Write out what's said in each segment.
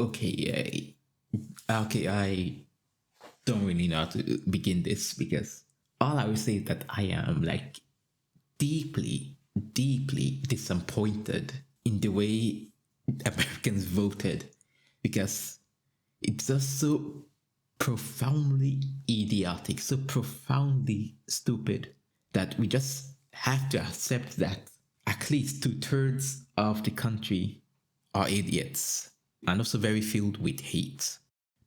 Okay, okay, I don't really know how to begin this because all I would say is that I am like deeply, deeply disappointed in the way Americans voted because it's just so profoundly idiotic, so profoundly stupid that we just have to accept that at least two-thirds of the country are idiots and also very filled with hate.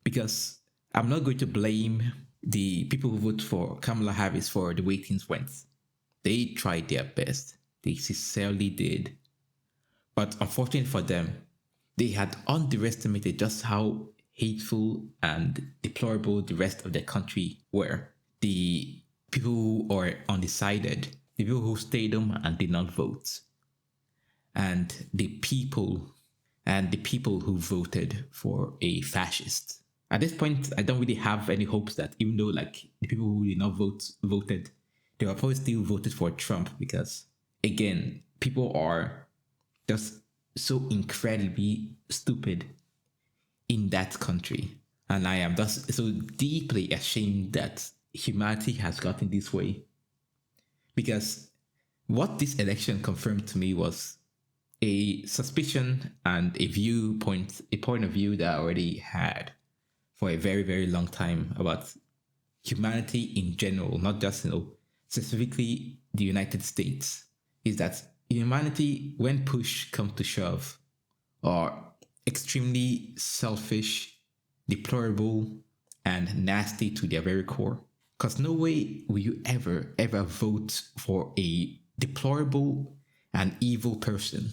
Because I'm not going to blame the people who vote for Kamala Harris for the way things went. They tried their best. They sincerely did. But unfortunately for them, they had underestimated just how hateful and deplorable the rest of the country were. The people who are undecided, the people who stayed home and did not vote, and the people who voted for a fascist. At this point, I don't really have any hopes that even though like the people who did not voted, they will probably still voted for Trump because again, people are just so incredibly stupid in that country. And I am just so deeply ashamed that humanity has gotten this way. Because what this election confirmed to me was a suspicion and a point of view that I already had for a very, very long time about humanity in general, not just, specifically the United States, is that humanity, when push comes to shove, are extremely selfish, deplorable, and nasty to their very core. Because no way will you ever vote for a deplorable and evil person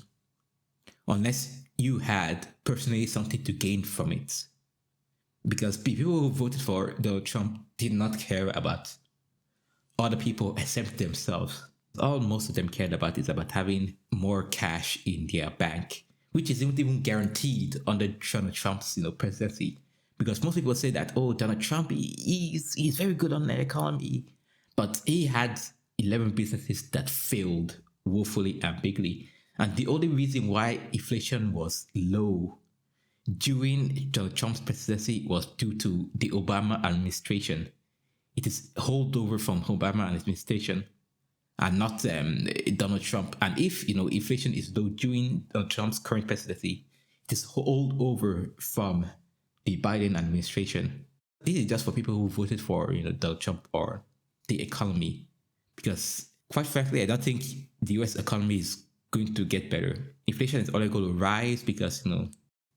unless you had personally something to gain from it. Because people who voted for Donald Trump did not care about other people except themselves. All most of them cared about is about having more cash in their bank, which isn't even guaranteed under Donald Trump's presidency. Because most people say that, oh, Donald Trump, he's very good on the economy, but he had 11 businesses that failed woefully and bigly. And the only reason why inflation was low during Donald Trump's presidency was due to the Obama administration. It is holdover from Obama administration and not Donald Trump. And if inflation is low during Donald Trump's current presidency, it is holdover from the Biden administration. This is just for people who voted for Donald Trump or the economy, because quite frankly, I don't think the U.S. economy is going to get better. Inflation is only going to rise because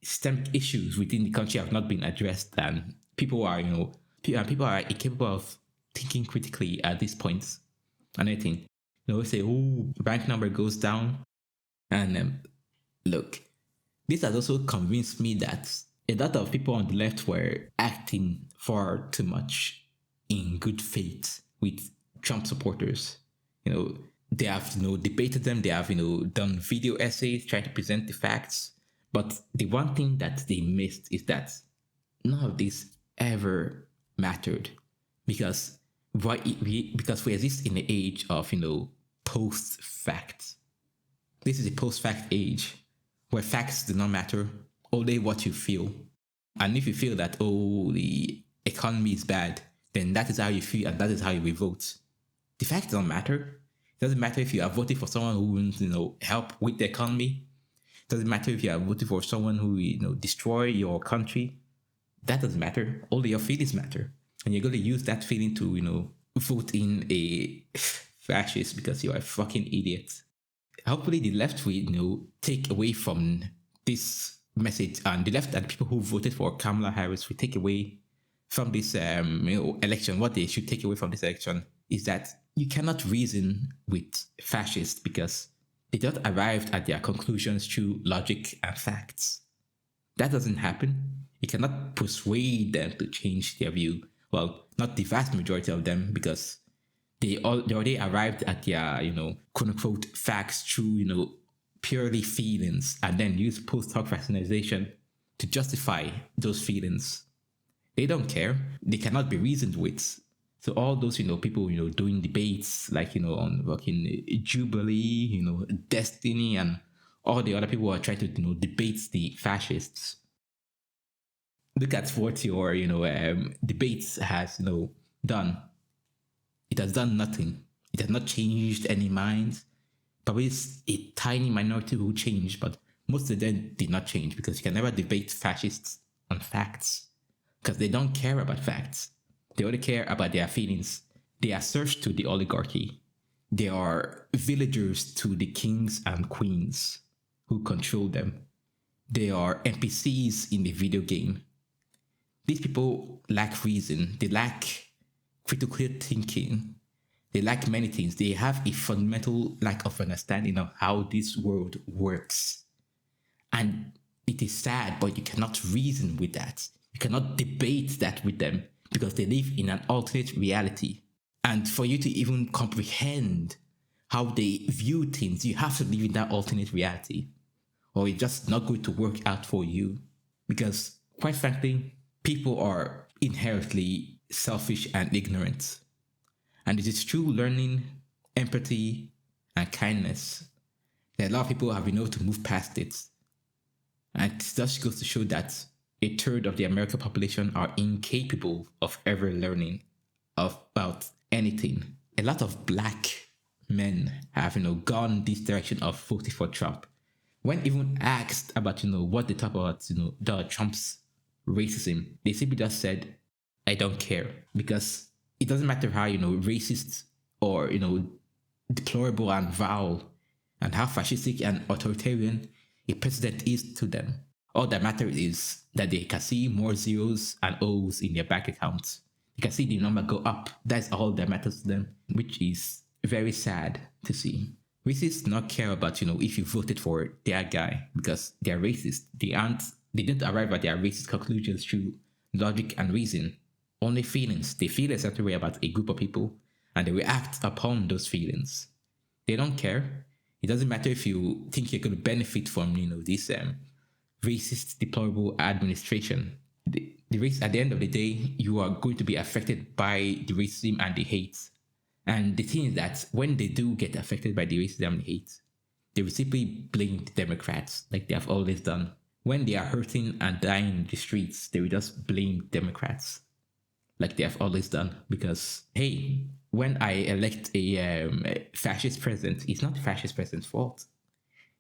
systemic issues within the country have not been addressed, and people are people are incapable of thinking critically at this point. And I think say, oh, bank number goes down, and look, this has also convinced me that a lot of people on the left were acting far too much in good faith with Trump supporters. They have debated them. They have done video essays trying to present the facts. But the one thing that they missed is that none of this ever mattered, because because we exist in the age of post fact. This is a post fact age where facts do not matter, only what you feel. And if you feel that the economy is bad, then that is how you feel and that is how you will vote. The facts don't matter. It doesn't matter if you are voting for someone who will help with the economy. It doesn't matter if you are voting for someone who destroy your country. That doesn't matter. Only your feelings matter. And you're going to use that feeling to vote in a fascist because you're a fucking idiot. Hopefully the left will take away from this message, and the left and the people who voted for Kamala Harris will take away from this election. What they should take away from this election is that you cannot reason with fascists because they just arrived at their conclusions through logic and facts. That doesn't happen. You cannot persuade them to change their view. Well, not the vast majority of them, because they already arrived at their, quote unquote facts through, purely feelings, and then use post hoc rationalization to justify those feelings. They don't care. They cannot be reasoned with. So all those, people, doing debates like, on fucking Jubilee, Destiny, and all the other people who are trying to, debate the fascists. Look at what your debates has done. It has done nothing. It has not changed any minds. Probably it's a tiny minority who changed, but most of them did not change because you can never debate fascists on facts because they don't care about facts. They only care about their feelings. They are serfs to the oligarchy. They are villagers to the kings and queens who control them. They are NPCs in the video game. These people lack reason. They lack critical thinking. They lack many things. They have a fundamental lack of understanding of how this world works. And it is sad, but you cannot reason with that. You cannot debate that with them because they live in an alternate reality. And for you to even comprehend how they view things, you have to live in that alternate reality, or it's just not going to work out for you. Because, quite frankly, people are inherently selfish and ignorant. And it is through learning, empathy, and kindness that a lot of people have been able to move past it. And it just goes to show that a third of the American population are incapable of ever learning about anything. A lot of black men have, gone this direction of voting for Trump. When even asked about, what they thought about, Donald Trump's racism, they simply just said, I don't care. Because it doesn't matter how, racist or, deplorable and vile and how fascistic and authoritarian a president is to them. All that matters is that they can see more zeros and O's in their bank accounts. You can see the number go up. That's all that matters to them, which is very sad to see. Racists do not care about, if you voted for their guy because they're racist. They didn't arrive at their racist conclusions through logic and reason. Only feelings. They feel a certain way about a group of people and they react upon those feelings. They don't care. It doesn't matter if you think you're going to benefit from, this racist, deplorable administration. The race, at the end of the day, you are going to be affected by the racism and the hate. And the thing is that when they do get affected by the racism and the hate, they will simply blame the Democrats like they have always done. When they are hurting and dying in the streets, they will just blame Democrats like they have always done. Because, hey, when I elect a fascist president, it's not the fascist president's fault.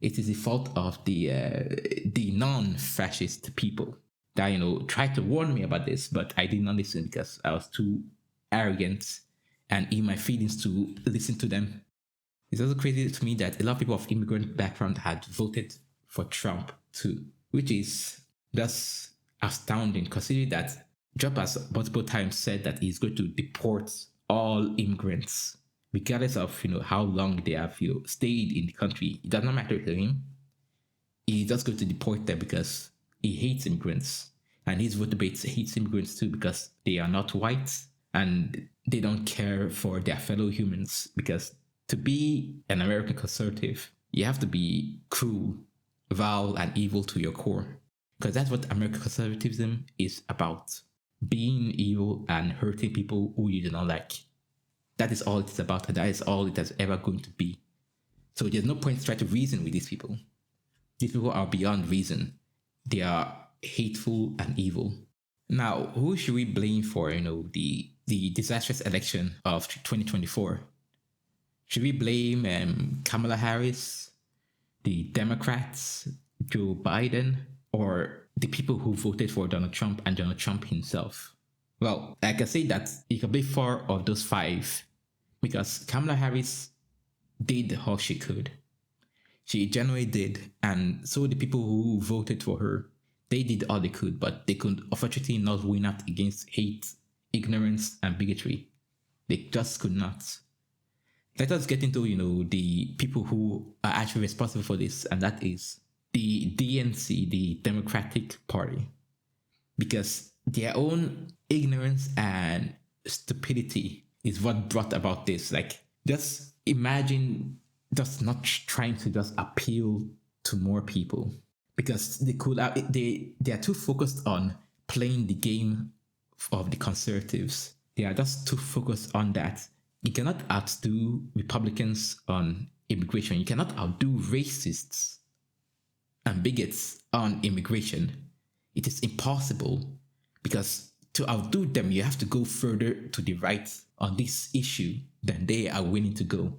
It is the fault of the non-fascist people that, tried to warn me about this, but I did not listen because I was too arrogant and in my feelings to listen to them. It's also crazy to me that a lot of people of immigrant background had voted for Trump too, which is just astounding considering that Trump has multiple times said that he's going to deport all immigrants, regardless of how long they have stayed in the country. It does not matter to him. He's just going to deport them because he hates immigrants, and his voter base hates immigrants too because they are not white and they don't care for their fellow humans. Because to be an American conservative, you have to be cruel, vile, and evil to your core. Because that's what American conservatism is about: being evil and hurting people who you do not like. That is all it is about, and that is all it is ever going to be. So there's no point to try to reason with these people. These people are beyond reason. They are hateful and evil. Now, who should we blame for, the disastrous election of 2024? Should we blame Kamala Harris, the Democrats, Joe Biden, or the people who voted for Donald Trump and Donald Trump himself? Well, I can say that you can blame 4 of those 5 because Kamala Harris did all she could. She genuinely did, and so the people who voted for her, they did all they could, but they could unfortunately not win out against hate, ignorance, and bigotry. They just could not. Let us get into, the people who are actually responsible for this, and that is the DNC, the Democratic Party. Because their own ignorance and stupidity is what brought about this. Like, just imagine just not trying to just appeal to more people, because they are too focused on playing the game of the conservatives. They are just too focused on that. You cannot outdo Republicans on immigration. You cannot outdo racists and bigots on immigration. It is impossible. because to outdo them, you have to go further to the right on this issue than they are willing to go.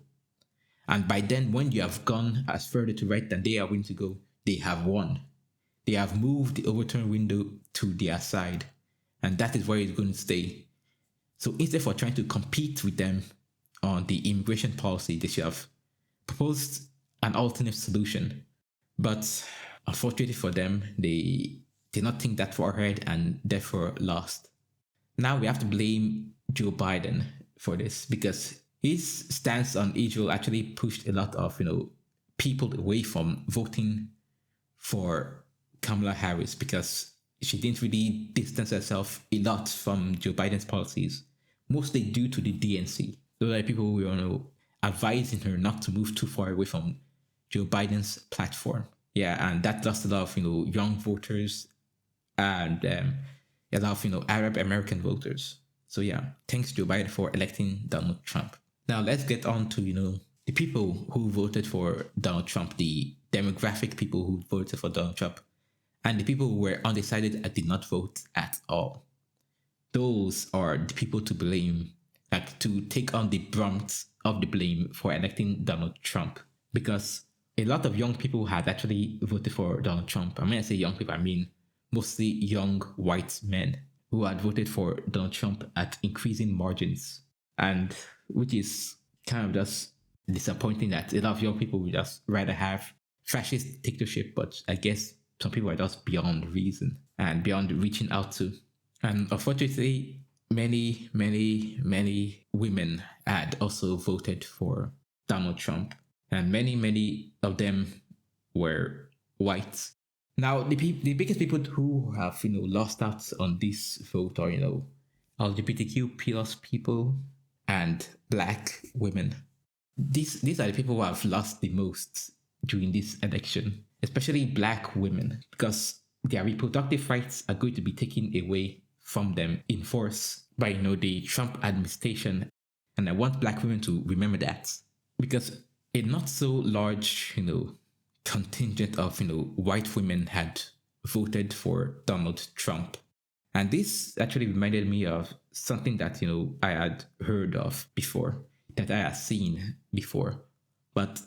And by then, when you have gone as further to right than they are willing to go, they have won. They have moved the overturn window to their side. And that is where it's going to stay. So instead of trying to compete with them on the immigration policy, they should have proposed an alternate solution. But unfortunately for them, they did not think that far ahead and therefore lost. Now we have to blame Joe Biden for this because his stance on Israel actually pushed a lot of people away from voting for Kamala Harris because she didn't really distance herself a lot from Joe Biden's policies, mostly due to the DNC. Those are the people who were advising her not to move too far away from Joe Biden's platform. Yeah, and that lost a lot of young voters and a lot of Arab American voters. So yeah, thanks Joe Biden for electing Donald Trump. Now let's get on to the people who voted for Donald Trump, the demographic people who voted for Donald Trump, and the people who were undecided and did not vote at all. Those are the people to blame, like to take on the brunt of the blame for electing Donald Trump, because a lot of young people had actually voted for Donald Trump. And when I say young people, I mean mostly young white men who had voted for Donald Trump at increasing margins, and which is kind of just disappointing that a lot of young people would just rather have fascist dictatorship, but I guess some people are just beyond reason and beyond reaching out to. And unfortunately, many women had also voted for Donald Trump, and many of them were white. Now, the biggest people who have lost out on this vote are LGBTQ plus people and Black women. These are the people who have lost the most during this election, especially Black women, because their reproductive rights are going to be taken away from them in force by the Trump administration. And I want Black women to remember that, because a not so large contingent of white women had voted for Donald Trump. And this actually reminded me of something that I had heard of before, that I had seen before, but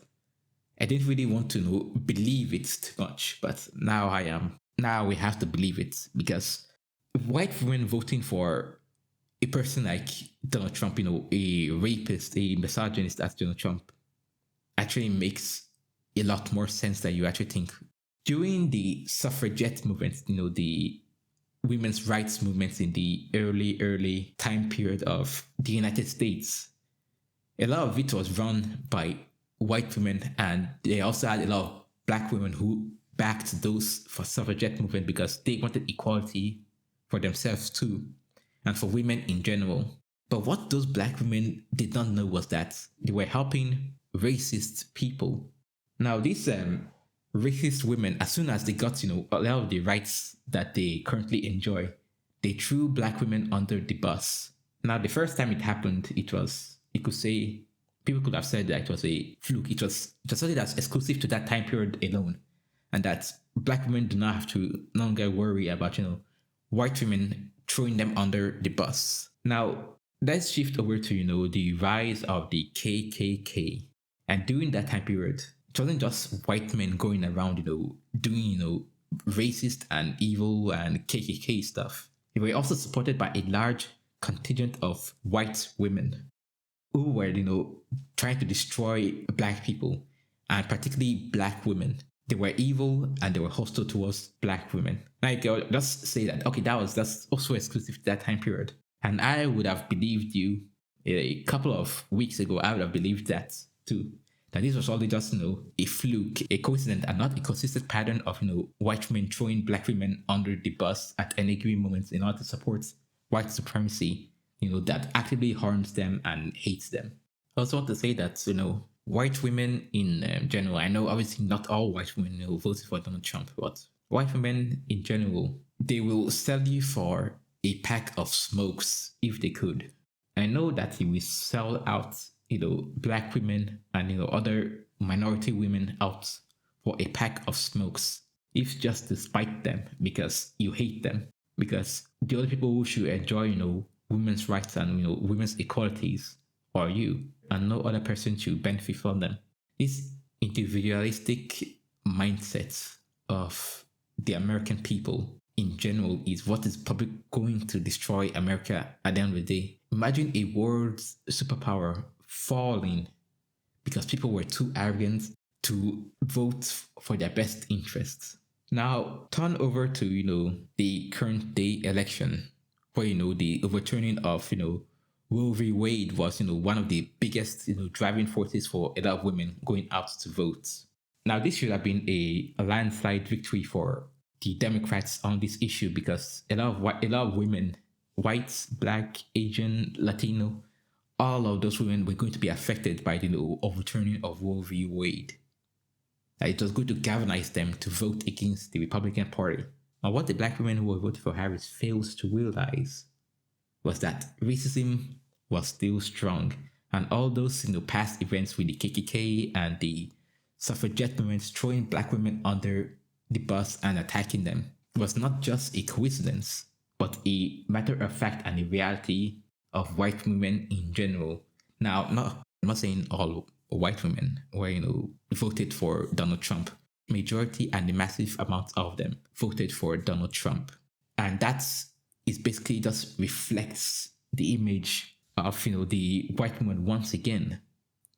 I didn't really want to believe it too much. But now I am. Now we have to believe it, because white women voting for a person like Donald Trump, a rapist, a misogynist as Donald Trump, actually makes a lot more sense than you actually think. During the suffragette movement, the women's rights movements in the early time period of the United States, a lot of it was run by white women, and they also had a lot of Black women who backed those for suffragette movement because they wanted equality for themselves too, and for women in general. But what those Black women did not know was that they were helping racist people. Now, these racist women, as soon as they got a lot of the rights that they currently enjoy, they threw Black women under the bus. Now, the first time it happened, people could have said that it was a fluke. It was something that's exclusive to that time period alone, and that Black women do not have to no longer worry about white women throwing them under the bus. Now, let's shift over to the rise of the KKK. And during that time period, it wasn't just white men going around doing racist and evil and KKK stuff. They were also supported by a large contingent of white women who were trying to destroy Black people, and particularly Black women. They were evil and they were hostile towards Black women. Like, I'll just say that, okay, that's also exclusive to that time period. And I would have believed you a couple of weeks ago. I would have believed that too. That this was only just a fluke, a coincidence, and not a consistent pattern of white men throwing Black women under the bus at any given moment in order to support white supremacy, that actively harms them and hates them. I also want to say that white women in general, I know obviously not all white women voted for Donald Trump, but white women in general, they will sell you for a pack of smokes if they could. I know that he will sell out Black women and other minority women out for a pack of smokes, if just to spite them because you hate them. because the only people who should enjoy, women's rights and, women's equalities are you, and no other person should benefit from them. This individualistic mindset of the American people in general is what is probably going to destroy America at the end of the day. Imagine a world superpower falling because people were too arrogant to vote for their best interests. Now, turn over to, the current day election, where, the overturning of, Roe v. Wade was, one of the biggest, driving forces for a lot of women going out to vote. Now, this should have been a landslide victory for the Democrats on this issue because a lot of women, whites, black, Asian, Latino, all of those women were going to be affected by the overturning of Roe v. Wade. It was going to galvanize them to vote against the Republican Party. And what the black women who were voting for Harris fails to realize was that racism was still strong. And all those past events with the KKK and the suffragette movements throwing black women under the bus and attacking them was not just a coincidence, but a matter of fact and a reality of white women in general. Now, I'm not saying all white women were, voted for Donald Trump. Majority and the massive amount of them voted for Donald Trump. And is basically just reflects the image of, the white woman once again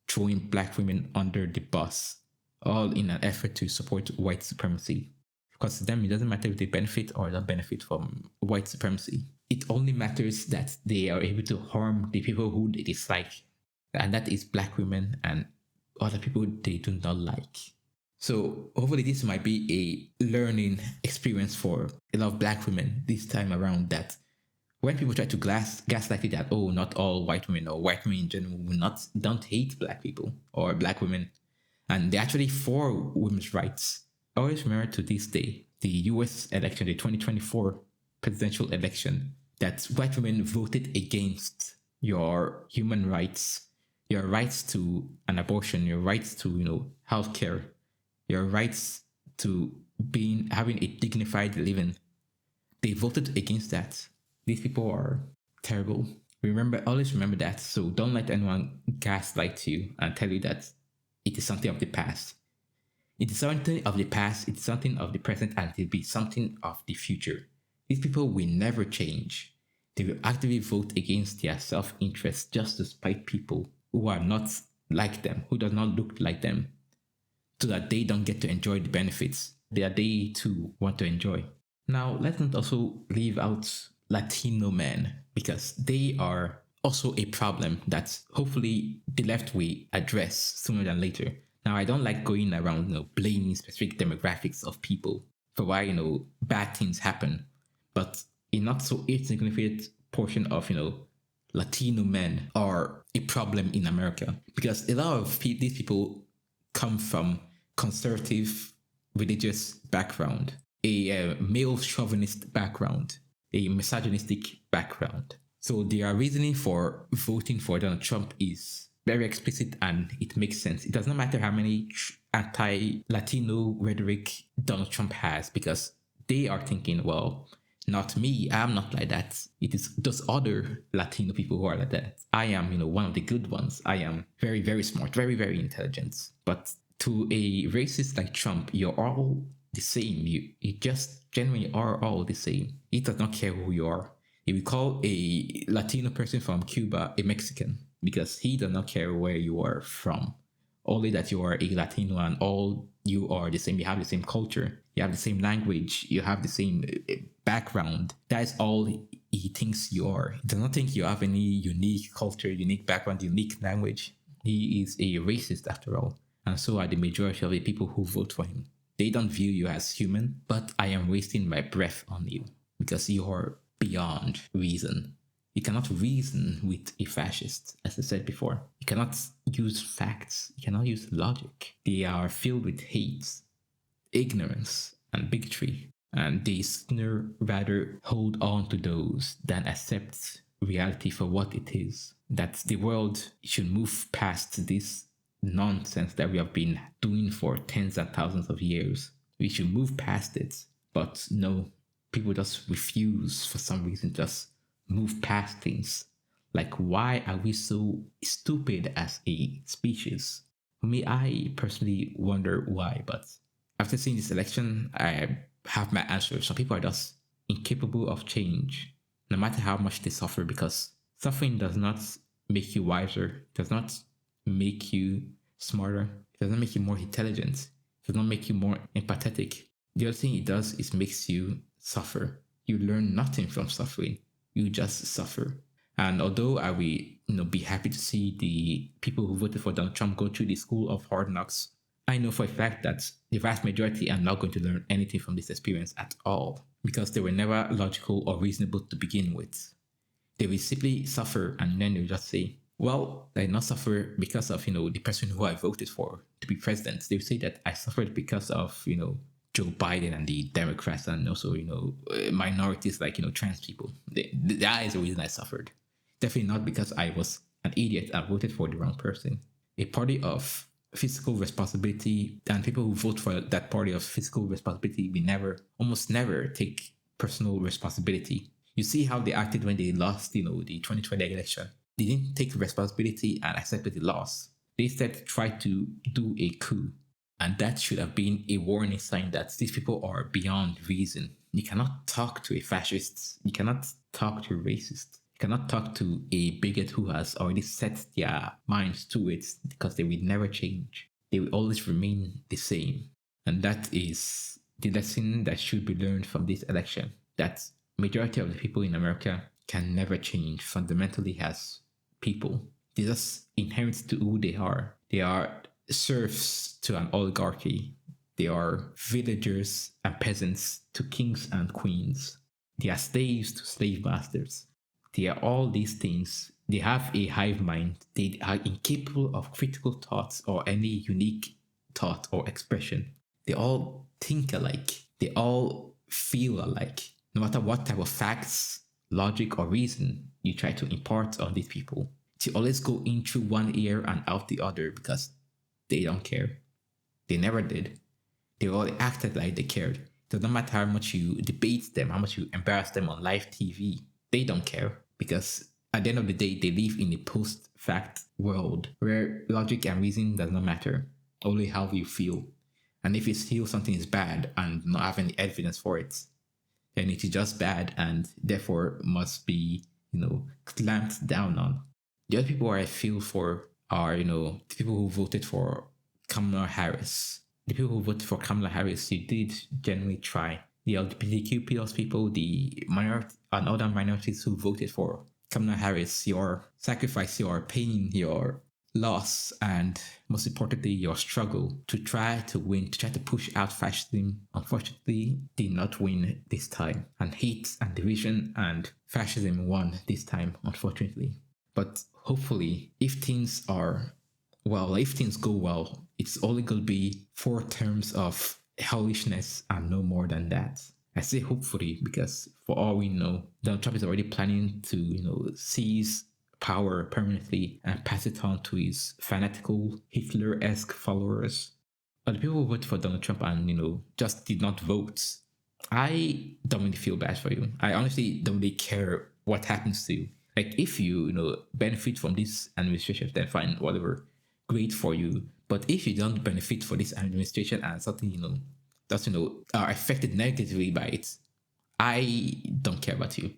throwing black women under the bus, all in an effort to support white supremacy. Because to them, it doesn't matter if they benefit or don't benefit from white supremacy. It only matters that they are able to harm the people who they dislike. And that is black women and other people they do not like. So hopefully this might be a learning experience for a lot of black women this time around, that when people try to gaslight it that, oh, not all white women or white women in general don't hate black people or black women, and they're actually for women's rights. I always remember to this day, the US election, the 2024 presidential election, that white women voted against your human rights, your rights to an abortion, your rights to, healthcare, your rights to having a dignified living. They voted against that. These people are terrible. Always remember that. So don't let anyone gaslight you and tell you that it is something of the past. It is something of the past, it's something of the present, and it will be something of the future. These people will never change. They will actively vote against their self-interest just to spite people who are not like them, who does not look like them, so that they don't get to enjoy the benefits that they too want to enjoy. Now, let's not also leave out Latino men, because they are also a problem that hopefully the left will address sooner than later. Now, I don't like going around, blaming specific demographics of people for why, bad things happen. But a not so insignificant portion of, Latino men are a problem in America, because a lot of these people come from conservative religious background, a male chauvinist background, a misogynistic background. So their reasoning for voting for Donald Trump is very explicit and it makes sense. It does not matter how many anti-Latino rhetoric Donald Trump has, because they are thinking, well, not me, I'm not like that. It is those other Latino people who are like that. I am, one of the good ones. I am very, very smart, very, very intelligent. But to a racist like Trump, you're all the same. You just genuinely are all the same. He does not care who you are. He will call a Latino person from Cuba a Mexican because he does not care where you are from. Only that you are a Latino and all you are the same. You have the same culture. You have the same language. You have the same background. That is all he thinks you are. He does not think you have any unique culture, unique background, unique language. He is a racist after all. And so are the majority of the people who vote for him. They don't view you as human, but I am wasting my breath on you because you are beyond reason. You cannot reason with a fascist, as I said before. You cannot use facts. You cannot use logic. They are filled with hate, ignorance, and bigotry. And they sooner rather hold on to those than accept reality for what it is. That the world should move past this nonsense that we have been doing for tens and thousands of years. We should move past it. But no, people just refuse for some reason, just move past things. Like, why are we so stupid as a species? For me, I personally wonder why, but after seeing this election, I have my answer. Some people are just incapable of change, no matter how much they suffer, because suffering does not make you wiser, does not make you smarter, it does not make you more intelligent, it does not make you more empathetic. The other thing it does is makes you suffer. You learn nothing from suffering. You just suffer. And although I will, be happy to see the people who voted for Donald Trump go through the school of hard knocks, I know for a fact that the vast majority are not going to learn anything from this experience at all, because they were never logical or reasonable to begin with. They will simply suffer, and then they'll just say, well, I did not suffer because of, the person who I voted for to be president. They will say that I suffered because of, Joe Biden and the Democrats, and also, minorities like, trans people. That is the reason I suffered. Definitely not because I was an idiot and voted for the wrong person. A party of fiscal responsibility, and people who vote for that party of fiscal responsibility will almost never take personal responsibility. You see how they acted when they lost, the 2020 election. They didn't take responsibility and accepted the loss. They instead tried to do a coup. And that should have been a warning sign that these people are beyond reason. You cannot talk to a fascist. You cannot talk to a racist. You cannot talk to a bigot who has already set their minds to it, because they will never change. They will always remain the same. And that is the lesson that should be learned from this election. That majority of the people in America can never change fundamentally as people. They just inherent to who they are. They are serfs to an oligarchy. They are villagers and peasants to kings and queens. They are slaves to slave masters. They are all these things. They have a hive mind. They are incapable of critical thoughts or any unique thought or expression. They all think alike. They all feel alike. No matter what type of facts, logic, or reason you try to impart on these people, they always go in through one ear and out the other, because they don't care. They never did. They all acted like they cared. It doesn't matter how much you debate them, how much you embarrass them on live TV. They don't care, because at the end of the day, they live in a post-fact world where logic and reason does not matter. Only how you feel. And if you feel something is bad and not have any evidence for it, then it is just bad and therefore must be, clamped down on. The other people I feel for are, the people who voted for Kamala Harris. The people who voted for Kamala Harris, you did genuinely try. The LGBTQ plus people, the minority and other minorities who voted for Kamala Harris, your sacrifice, your pain, your loss, and most importantly, your struggle to try to win, to try to push out fascism, unfortunately, did not win this time. And hate and division and fascism won this time, unfortunately. But hopefully, if things go well, it's only going to be 4 terms of hellishness and no more than that. I say hopefully because for all we know, Donald Trump is already planning to, seize power permanently and pass it on to his fanatical Hitler-esque followers. But the people who voted for Donald Trump and, just did not vote, I don't really feel bad for you. I honestly don't really care what happens to you. Like, if you, benefit from this administration, then fine, whatever, great for you. But if you don't benefit for this administration and something, that's, are affected negatively by it, I don't care about you.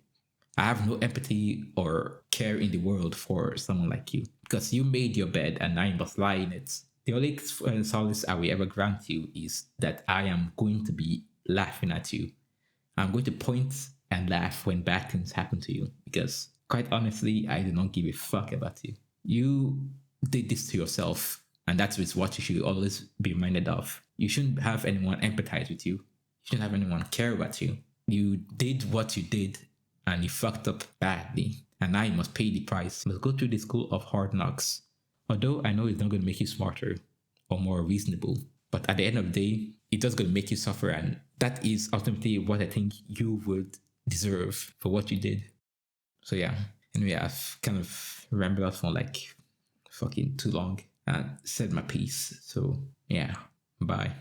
I have no empathy or care in the world for someone like you, because you made your bed and I must lie in it. The only solace I will ever grant you is that I am going to be laughing at you. I'm going to point and laugh when bad things happen to you, because quite honestly, I do not give a fuck about you. You did this to yourself, and that's what you should always be reminded of. You shouldn't have anyone empathize with you. You shouldn't have anyone care about you. You did what you did, and you fucked up badly, and now you must pay the price. You must go through the school of hard knocks. Although I know it's not going to make you smarter or more reasonable, but at the end of the day, it's just going to make you suffer, and that is ultimately what I think you would deserve for what you did. So yeah, anyway, I've kind of rambled on for like fucking too long and said my piece. So yeah, bye.